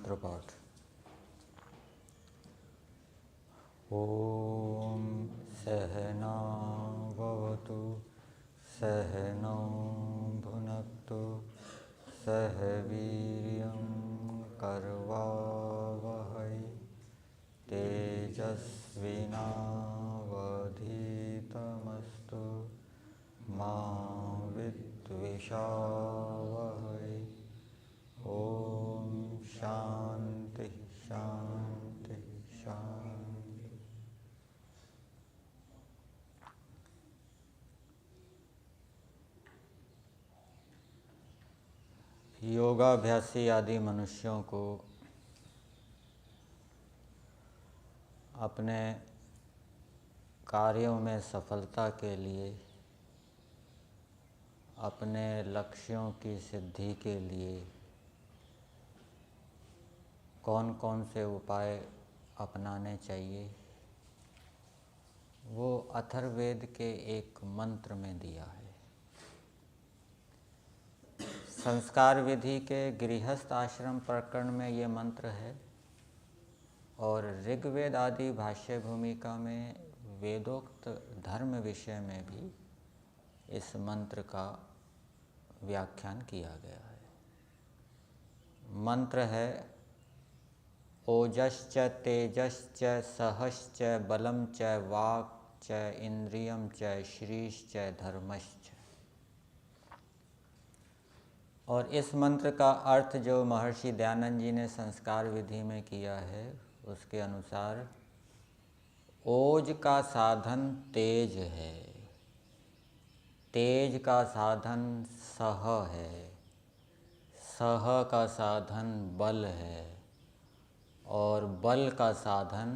मंत्र पाठ। ओम सहना भवतु सहनौ भुनक्तु सह वीर्यं करवावहै तेजस्विनावधीतमस्तु मा विद्विषावहै। ओम शांति शांति शांति। योगाभ्यासी आदि मनुष्यों को अपने कार्यों में सफलता के लिए, अपने लक्ष्यों की सिद्धि के लिए कौन कौन से उपाय अपनाने चाहिए, वो अथर्ववेद के एक मंत्र में दिया है। संस्कार विधि के गृहस्थ आश्रम प्रकरण में ये मंत्र है और ऋग्वेद आदि भाष्य भूमिका में वेदोक्त धर्म विषय में भी इस मंत्र का व्याख्यान किया गया है। मंत्र है ओजश्च तेजश्च सहश्च बलं च वाक् च इंद्रियं च श्रीश्च धर्मश्च। और इस मंत्र का अर्थ जो महर्षि दयानंद जी ने संस्कार विधि में किया है, उसके अनुसार ओज का साधन तेज है, तेज का साधन सह है, सह का साधन बल है और बल का साधन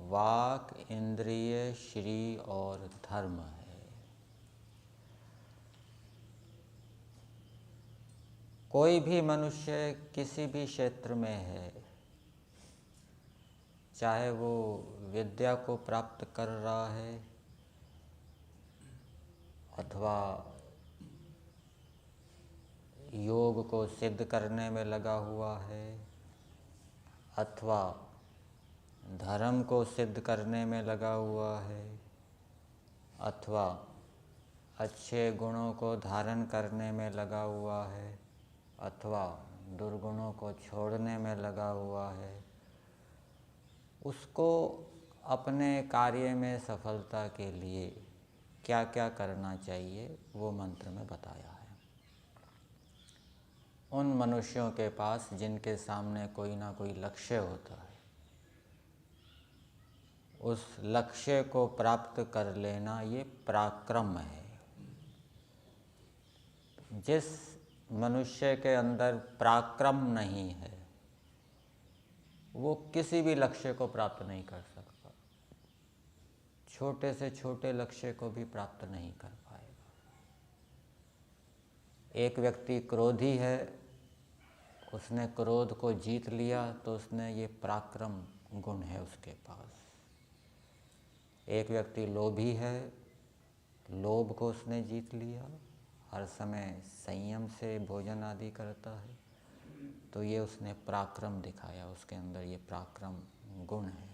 वाक इंद्रिय श्री और धर्म है। कोई भी मनुष्य किसी भी क्षेत्र में है, चाहे वो विद्या को प्राप्त कर रहा है अथवा योग को सिद्ध करने में लगा हुआ है अथवा धर्म को सिद्ध करने में लगा हुआ है अथवा अच्छे गुणों को धारण करने में लगा हुआ है अथवा दुर्गुणों को छोड़ने में लगा हुआ है, उसको अपने कार्य में सफलता के लिए क्या क्या करना चाहिए वो मंत्र में बताया है। उन मनुष्यों के पास जिनके सामने कोई ना कोई लक्ष्य होता है, उस लक्ष्य को प्राप्त कर लेना ये पराक्रम है। जिस मनुष्य के अंदर पराक्रम नहीं है वो किसी भी लक्ष्य को प्राप्त नहीं कर सकता, छोटे से छोटे लक्ष्य को भी प्राप्त नहीं कर पाएगा। एक व्यक्ति क्रोधी है, उसने क्रोध को जीत लिया तो उसने ये पराक्रम गुण है उसके पास। एक व्यक्ति लोभी है, लोभ को उसने जीत लिया, हर समय संयम से भोजन आदि करता है, तो ये उसने पराक्रम दिखाया, उसके अंदर ये पराक्रम गुण है।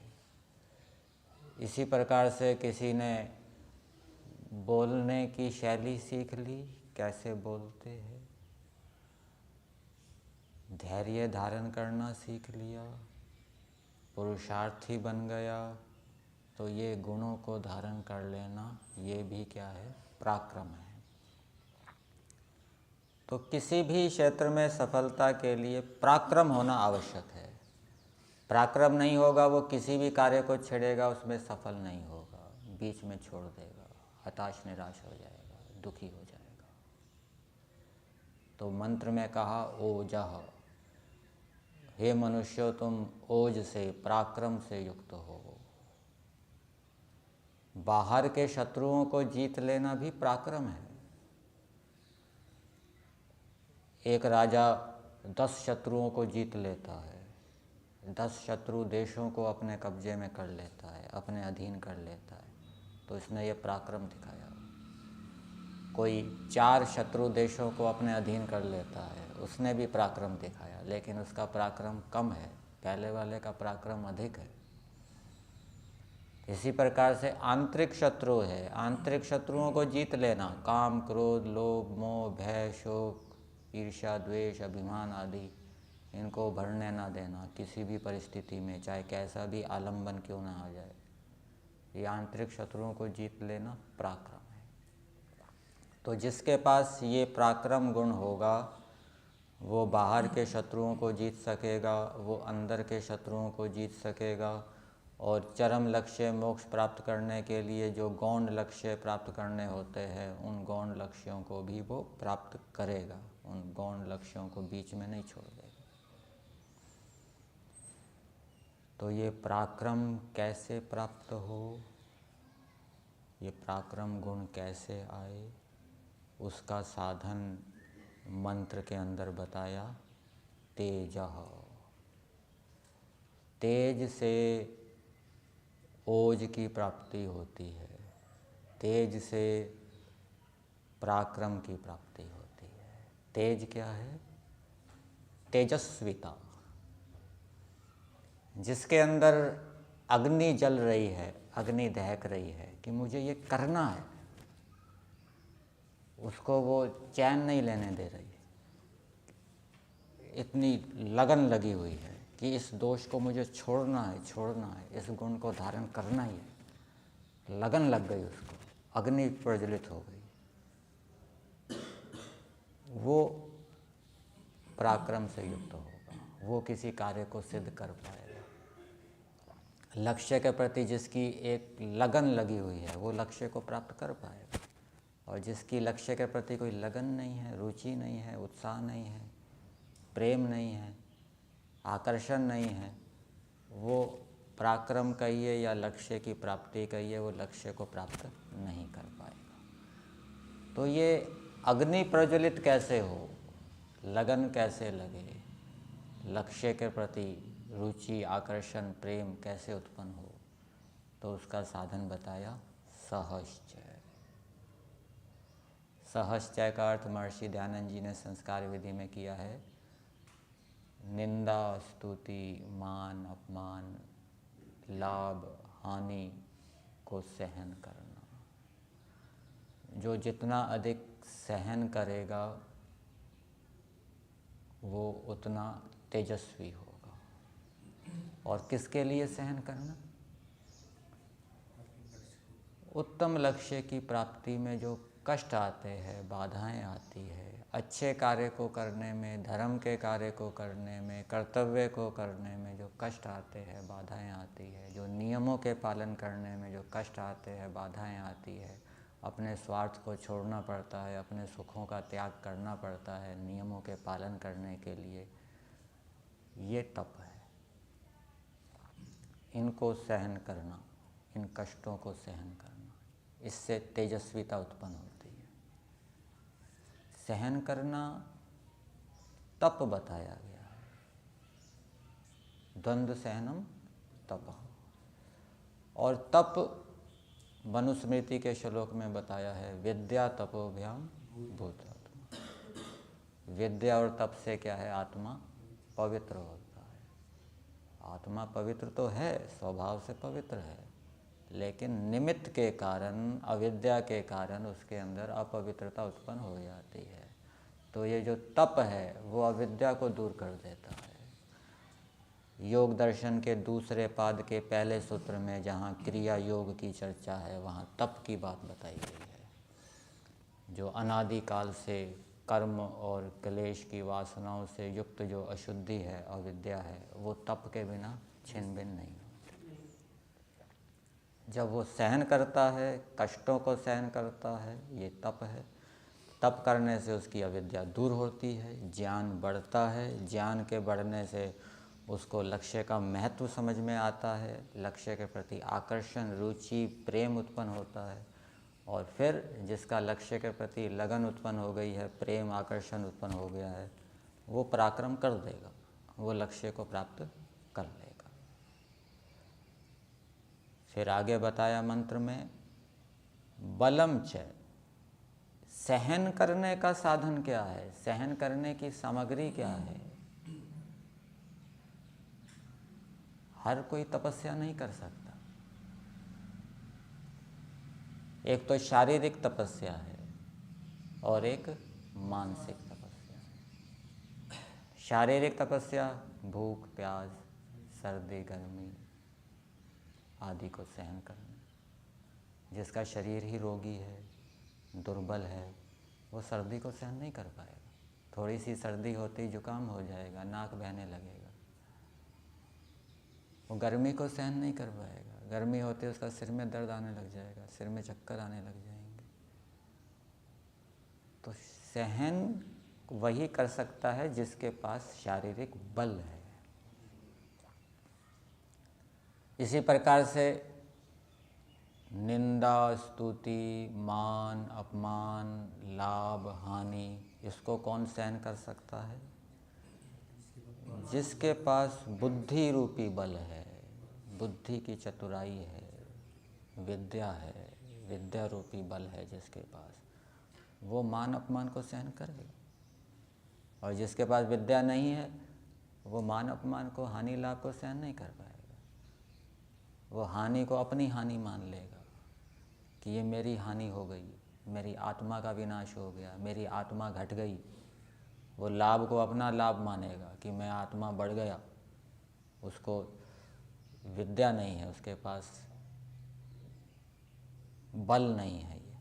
इसी प्रकार से किसी ने बोलने की शैली सीख ली, कैसे बोलते हैं, धैर्य धारण करना सीख लिया, पुरुषार्थी बन गया, तो ये गुणों को धारण कर लेना ये भी क्या है, पराक्रम है। तो किसी भी क्षेत्र में सफलता के लिए पराक्रम होना आवश्यक है। पराक्रम नहीं होगा वो किसी भी कार्य को छेड़ेगा, उसमें सफल नहीं होगा, बीच में छोड़ देगा, हताश निराश हो जाएगा, दुखी हो जाएगा। तो मंत्र में कहा ओजः, हे मनुष्यों तुम ओज से पराक्रम से युक्त हो। बाहर के शत्रुओं को जीत लेना भी पराक्रम है। एक राजा 10 शत्रुओं को जीत लेता है, 10 शत्रु देशों को अपने कब्जे में कर लेता है, अपने अधीन कर लेता है, तो इसने ये पराक्रम दिखाया। कोई 4 शत्रु देशों को अपने अधीन कर लेता है, उसने भी पराक्रम दिखाया, लेकिन उसका पराक्रम कम है पहले वाले का पराक्रम अधिक है। इसी प्रकार से आंतरिक शत्रु है, आंतरिक शत्रुओं को जीत लेना, काम, क्रोध, लोभ, मोह, भय, शोक, ईर्ष्या, द्वेष, अभिमान आदि, इनको भरने ना देना किसी भी परिस्थिति में, चाहे कैसा भी आलंबन क्यों ना आ जाए। ये आंतरिक शत्रुओं को जीत लेना पराक्रम है। तो जिसके पास ये पराक्रम गुण होगा वो बाहर के शत्रुओं को जीत सकेगा, वो अंदर के शत्रुओं को जीत सकेगा, और चरम लक्ष्य मोक्ष प्राप्त करने के लिए जो गौण लक्ष्य प्राप्त करने होते हैं उन गौण लक्ष्यों को भी वो प्राप्त करेगा, उन गौण लक्ष्यों को बीच में नहीं छोड़ देगा। तो ये पराक्रम कैसे प्राप्त हो, ये पराक्रम गुण कैसे आए, उसका साधन मंत्र के अंदर बताया। तेजः, तेज से ओज की प्राप्ति होती है, तेज से पराक्रम की प्राप्ति होती है। तेज क्या है? तेजस्विता। जिसके अंदर अग्नि जल रही है, अग्नि दहक रही है कि मुझे ये करना है, उसको वो चैन नहीं लेने दे रही है, इतनी लगन लगी हुई है कि इस दोष को मुझे छोड़ना है, छोड़ना है, इस गुण को धारण करना ही है। लगन लग गई उसको, अग्नि प्रज्वलित हो गई, वो पराक्रम से युक्त होगा, वो किसी कार्य को सिद्ध कर पाएगा। लक्ष्य के प्रति जिसकी एक लगन लगी हुई है वो लक्ष्य को प्राप्त कर पाएगा, और जिसकी लक्ष्य के प्रति कोई लगन नहीं है, रुचि नहीं है, उत्साह नहीं है, प्रेम नहीं है, आकर्षण नहीं है, वो पराक्रम कहिए या लक्ष्य की प्राप्ति कहिए, वो लक्ष्य को प्राप्त नहीं कर पाएगा। तो ये अग्नि प्रज्वलित कैसे हो, लगन कैसे लगे, लक्ष्य के प्रति रुचि, आकर्षण, प्रेम कैसे उत्पन्न हो, तो उसका साधन बताया सहश्चय। सहश्चय का अर्थ महर्षि दयानंद जी ने संस्कार विधि में किया है। निंदा, स्तुति, मान, अपमान, लाभ, हानि को सहन करना। जो जितना अधिक सहन करेगा वो उतना तेजस्वी होगा। और किसके लिए सहन करना? उत्तम लक्ष्य की प्राप्ति में जो कष्ट आते हैं, बाधाएं आती है, अच्छे कार्य को करने में, धर्म के कार्य को करने में, कर्तव्य को करने में जो कष्ट आते हैं, बाधाएं आती है, जो नियमों के पालन करने में जो कष्ट आते हैं, बाधाएं आती है, अपने स्वार्थ को छोड़ना पड़ता है, अपने सुखों का त्याग करना पड़ता है नियमों के पालन करने के लिए, ये तप है। इनको सहन करना, इन कष्टों को सहन करना, इससे तेजस्विता उत्पन्न होती है। सहन करना तप बताया गया है, द्वंद्व सहनम तप। और तप मनुस्मृति के श्लोक में बताया है, विद्या तपोभ्याम भूतात्मा। विद्या और तप से क्या है? आत्मा पवित्र होता है। आत्मा पवित्र तो है, स्वभाव से पवित्र है, लेकिन निमित्त के कारण, अविद्या के कारण उसके अंदर अपवित्रता उत्पन्न हो जाती है। तो ये जो तप है वो अविद्या को दूर कर देता है। योग दर्शन के दूसरे पाद के पहले सूत्र में जहाँ क्रिया योग की चर्चा है वहाँ तप की बात बताई गई है। जो अनादिकाल से कर्म और क्लेश की वासनाओं से युक्त जो अशुद्धि है, अविद्या है, वो तप के बिना छिन्न भिन्न नहीं होती। जब वो सहन करता है, कष्टों को सहन करता है, ये तप है। तप करने से उसकी अविद्या दूर होती है, ज्ञान बढ़ता है, ज्ञान के बढ़ने से उसको लक्ष्य का महत्व समझ में आता है, लक्ष्य के प्रति आकर्षण, रुचि, प्रेम उत्पन्न होता है, और फिर जिसका लक्ष्य के प्रति लगन उत्पन्न हो गई है, प्रेम, आकर्षण उत्पन्न हो गया है, वो पराक्रम कर देगा, वो लक्ष्य को प्राप्त कर लेगा। फिर आगे बताया मंत्र में, बलम च, सहन करने का साधन क्या है, सहन करने की सामग्री क्या है? हर कोई तपस्या नहीं कर सकता। एक तो शारीरिक तपस्या है और एक मानसिक तपस्या है। शारीरिक तपस्या भूख प्यास सर्दी गर्मी आदि को सहन करना। जिसका शरीर ही रोगी है, दुर्बल है, वो सर्दी को सहन नहीं कर पाएगा। थोड़ी सी सर्दी होती जुकाम हो जाएगा, नाक बहने लगेगा। वो गर्मी को सहन नहीं कर पाएगा। गर्मी होते उसका सिर में दर्द आने लग जाएगा, सिर में चक्कर आने लग जाएंगे। तो सहन वही कर सकता है जिसके पास शारीरिक बल है। इसी प्रकार से निंदा स्तुति मान अपमान लाभ हानि इसको कौन सहन कर सकता है? जिसके पास बुद्धि रूपी बल है, बुद्धि की चतुराई है, विद्या है, विद्या रूपी बल है जिसके पास, वो मान अपमान को सहन करेगा। और जिसके पास विद्या नहीं है वो मान अपमान को हानि लाभ को सहन नहीं कर पाएगा। वो हानि को अपनी हानि मान लेगा कि ये मेरी हानि हो गई, मेरी आत्मा का विनाश हो गया, मेरी आत्मा घट गई। वो लाभ को अपना लाभ मानेगा कि मैं आत्मा बढ़ गया। उसको विद्या नहीं है, उसके पास बल नहीं है। ये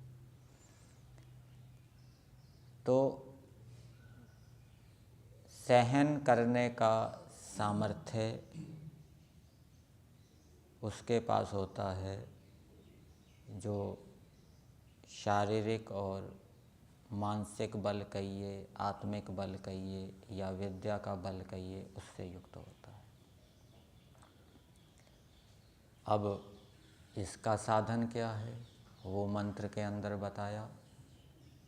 तो सहन करने का सामर्थ्य उसके पास होता है जो शारीरिक और मानसिक बल कहिए, आत्मिक बल कहिए या विद्या का बल कहिए, उससे युक्त होता है। अब इसका साधन क्या है वो मंत्र के अंदर बताया।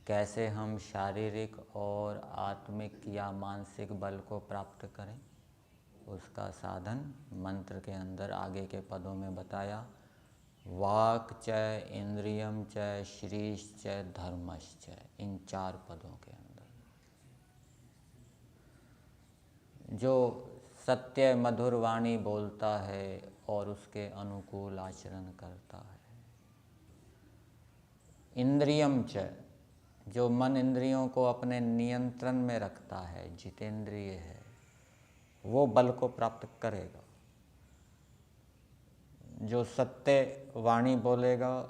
कैसे हम शारीरिक और आत्मिक या मानसिक बल को प्राप्त करें, उसका साधन मंत्र के अंदर आगे के पदों में बताया। वाक् च इंद्रियम च श्रीश्च धर्मश्च, इन 4 पदों के अंदर जो सत्य मधुर वाणी बोलता है और उसके अनुकूल आचरण करता है। इंद्रियम च, जो मन इंद्रियों को अपने नियंत्रण में रखता है, जितेंद्रिय है, वो बल को प्राप्त करेगा। जो सत्य वाणी बोलेगा,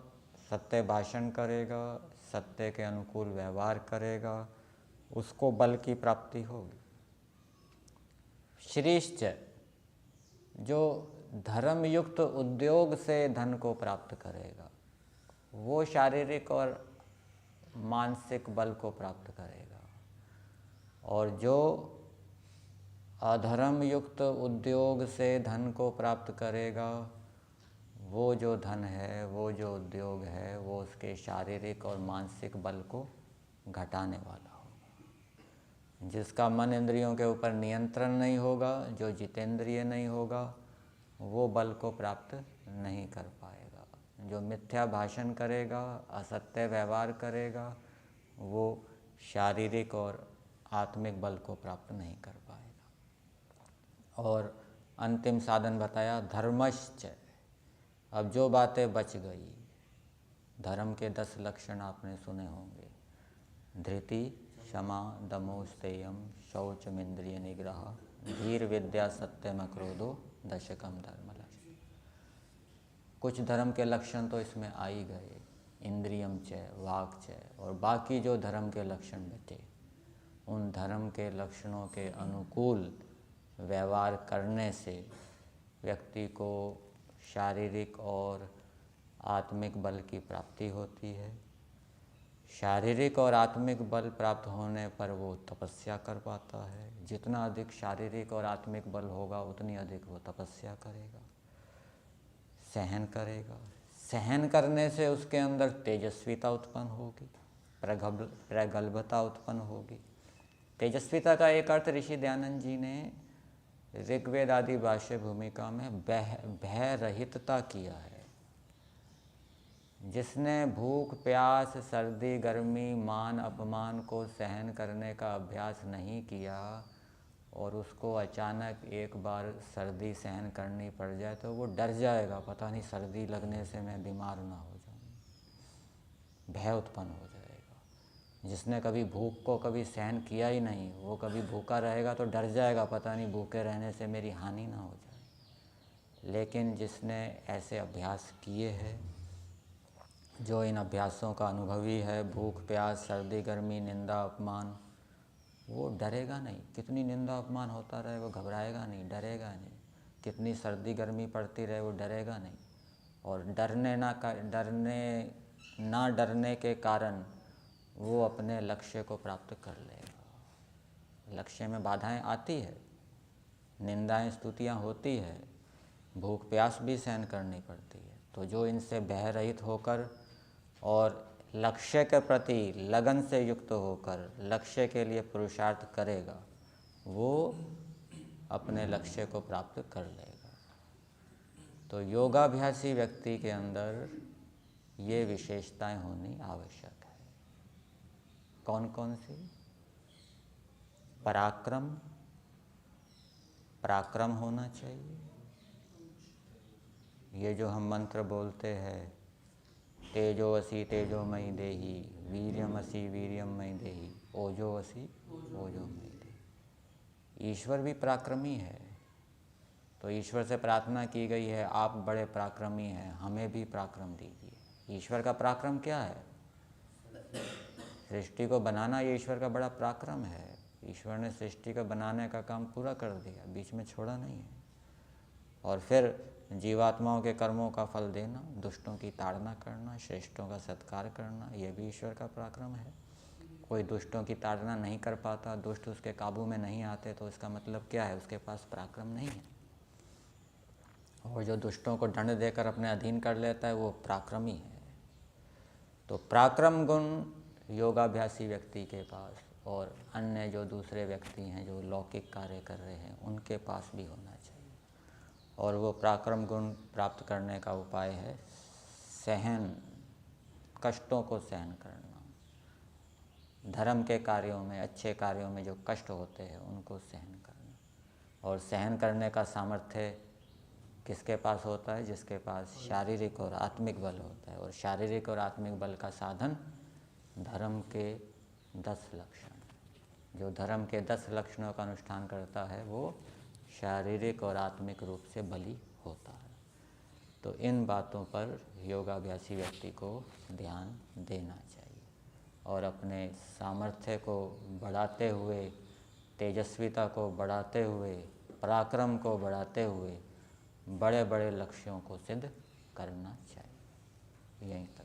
सत्य भाषण करेगा, सत्य के अनुकूल व्यवहार करेगा, उसको बल की प्राप्ति होगी। श्रेष्ठ, जो धर्मयुक्त उद्योग से धन को प्राप्त करेगा, वो शारीरिक और मानसिक बल को प्राप्त करेगा। और जो अधर्म युक्त उद्योग से धन को प्राप्त करेगा, वो जो धन है, वो जो उद्योग है, वो उसके शारीरिक और मानसिक बल को घटाने वाला होगा। जिसका मन इंद्रियों के ऊपर नियंत्रण नहीं होगा, जो जितेंद्रिय नहीं होगा, वो बल को प्राप्त नहीं कर पाएगा। जो मिथ्या भाषण करेगा, असत्य व्यवहार करेगा, वो शारीरिक और आत्मिक बल को प्राप्त नहीं कर पाएगा। और अंतिम साधन बताया धर्मश्च। अब जो बातें बच गई, धर्म के 10 लक्षण आपने सुने होंगे। धृति क्षमा दमो स्तेयम शौचम इंद्रिय निग्रह धीर विद्या सत्यम क्रोधो दशकम धर्म लक्षण। कुछ धर्म के लक्षण तो इसमें आ ही गए, इंद्रियम च वाक् च, और बाकी जो धर्म के लक्षण बचे, उन धर्म के लक्षणों के अनुकूल व्यवहार करने से व्यक्ति को शारीरिक और आत्मिक बल की प्राप्ति होती है। शारीरिक और आत्मिक बल प्राप्त होने पर वो तपस्या कर पाता है। जितना अधिक शारीरिक और आत्मिक बल होगा उतनी अधिक वो तपस्या करेगा, सहन करेगा। सहन करने से उसके अंदर तेजस्विता उत्पन्न होगी, प्रगल्भता उत्पन्न होगी। तेजस्विता का एक अर्थ ऋषि दयानंद जी ने ऋग्वेद आदि भाष्य भूमिका में भय रहितता किया है। जिसने भूख प्यास सर्दी गर्मी मान अपमान को सहन करने का अभ्यास नहीं किया, और उसको अचानक एक बार सर्दी सहन करनी पड़ जाए तो वो डर जाएगा, पता नहीं सर्दी लगने से मैं बीमार ना हो जाऊँ, भय उत्पन्न हो जाएगा। जिसने कभी भूख को कभी सहन किया ही नहीं, वो कभी भूखा रहेगा तो डर जाएगा, पता नहीं भूखे रहने से मेरी हानि ना हो जाए। लेकिन जिसने ऐसे अभ्यास किए हैं, जो इन अभ्यासों का अनुभवी है, भूख प्यास सर्दी गर्मी निंदा अपमान, वो डरेगा नहीं। कितनी निंदा अपमान होता रहे वो घबराएगा नहीं, डरेगा नहीं। कितनी सर्दी गर्मी पड़ती रहे वो डरेगा नहीं। और डरने के कारण वो अपने लक्ष्य को प्राप्त कर लेगा। लक्ष्य में बाधाएं आती है, निंदाएं स्तुतियां होती है, भूख प्यास भी सहन करनी पड़ती है। तो जो इनसे भय रहित होकर और लक्ष्य के प्रति लगन से युक्त होकर लक्ष्य के लिए पुरुषार्थ करेगा, वो अपने लक्ष्य को प्राप्त कर लेगा। तो योगाभ्यासी व्यक्ति के अंदर ये विशेषताएं होनी आवश्यक है। कौन कौन सी? पराक्रम होना चाहिए। ये जो हम मंत्र बोलते हैं, तेजोवसी तेजोमयी देही, वीर्यमसी वीर्यमयी देही, ओजोवसी ओजोमयी देही। ईश्वर भी पराक्रमी है, तो ईश्वर से प्रार्थना की गई है, आप बड़े पराक्रमी हैं, हमें भी पराक्रम दीजिए। ईश्वर का पराक्रम क्या है? सृष्टि को बनाना ये ईश्वर का बड़ा पराक्रम है। ईश्वर ने सृष्टि को बनाने का काम पूरा कर दिया, बीच में छोड़ा नहीं है। और फिर जीवात्माओं के कर्मों का फल देना, दुष्टों की ताड़ना करना, श्रेष्ठों का सत्कार करना, ये भी ईश्वर का पराक्रम है। कोई दुष्टों की ताड़ना नहीं कर पाता, दुष्ट उसके काबू में नहीं आते, तो इसका मतलब क्या है? उसके पास पराक्रम नहीं है। और जो दुष्टों को दंड देकर अपने अधीन कर लेता है, वो पराक्रमी है। तो पराक्रम गुण योगाभ्यासी व्यक्ति के पास और अन्य जो दूसरे व्यक्ति हैं जो लौकिक कार्य कर रहे हैं, उनके पास भी होना चाहिए। और वो पराक्रम गुण प्राप्त करने का उपाय है सहन, कष्टों को सहन करना। धर्म के कार्यों में, अच्छे कार्यों में जो कष्ट होते हैं उनको सहन करना। और सहन करने का सामर्थ्य किसके पास होता है? जिसके पास शारीरिक और आत्मिक बल होता है। और शारीरिक और आत्मिक बल का साधन धर्म के 10 लक्षण। जो धर्म के 10 लक्षणों का अनुष्ठान करता है वो शारीरिक और आत्मिक रूप से बली होता है। तो इन बातों पर योगाभ्यासी व्यक्ति को ध्यान देना चाहिए और अपने सामर्थ्य को बढ़ाते हुए, तेजस्विता को बढ़ाते हुए, पराक्रम को बढ़ाते हुए बड़े बड़े लक्ष्यों को सिद्ध करना चाहिए। यहीं तक।